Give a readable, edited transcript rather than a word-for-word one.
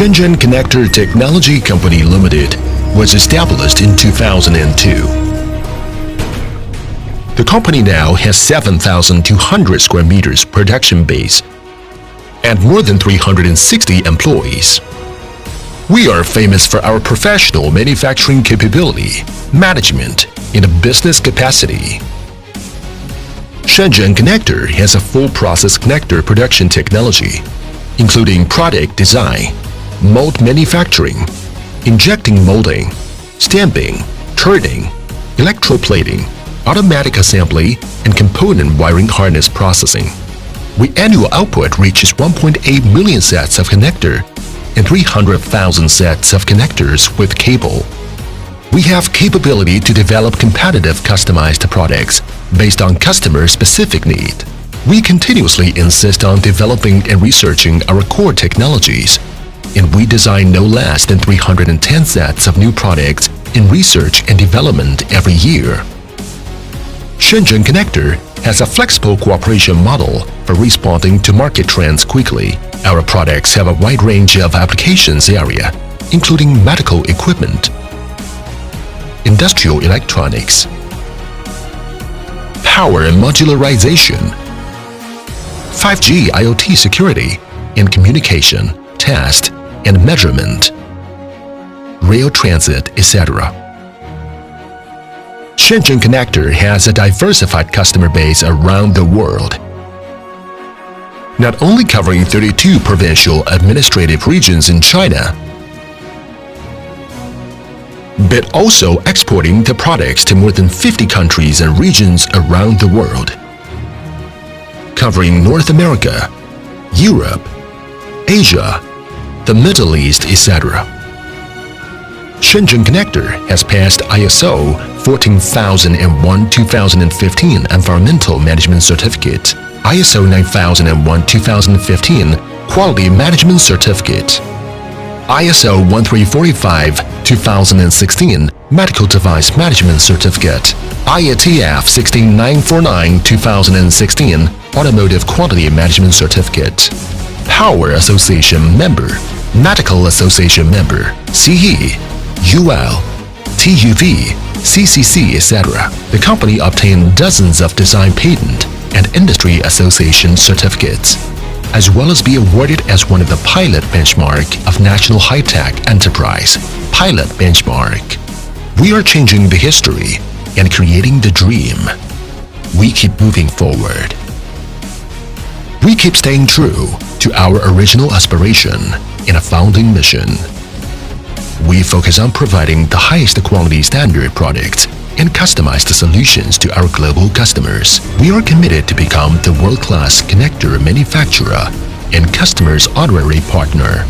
Shenzhen Connector Technology Company Limited was established in 2002. The company now has 7,200 square meters production base and more than 360 employees. We are famous for our professional manufacturing capability, management, and a business capacity. Shenzhen Connector has a full process connector production technology, including product design, mold manufacturing, injecting molding, stamping, turning, electroplating, automatic assembly, and component wiring harness processing. The annual output reaches 1.8 million sets of connector and 300,000 sets of connectors with cable. We have capability to develop competitive customized products based on customer-specific need. We continuously insist on developing and researching our core technologies, and we design no less than 310 sets of new products in research and development every year. Shenzhen Connector has a flexible cooperation model for responding to market trends quickly. Our products have a wide range of applications area, including medical equipment, industrial electronics, power and modularization, 5G IoT security and communication, test and measurement, rail transit, etc. Shenzhen Connector has a diversified customer base around the world, not only covering 32 provincial administrative regions in China, but also exporting the products to more than 50 countries and regions around the world, covering North America, Europe, Asia, the Middle East, etc. Shenzhen Connector has passed ISO 14001-2015 Environmental Management Certificate, ISO 9001-2015 Quality Management Certificate, ISO 13485-2016 Medical Device Management Certificate, IATF 16949-2016 Automotive Quality Management Certificate, Power Association Member, Medical Association Member, CE, UL, TUV, CCC, etc. The company obtained dozens of design patent and industry association certificates, as well as be awarded as one of the pilot benchmark of National High-Tech Enterprise, Pilot Benchmark. We are changing the history and creating the dream. We keep moving forward. We keep staying true to our original aspiration and a founding mission. We focus on providing the highest quality standard products and customized solutions to our global customers. We are committed to become the world-class connector manufacturer and customers' honorary partner.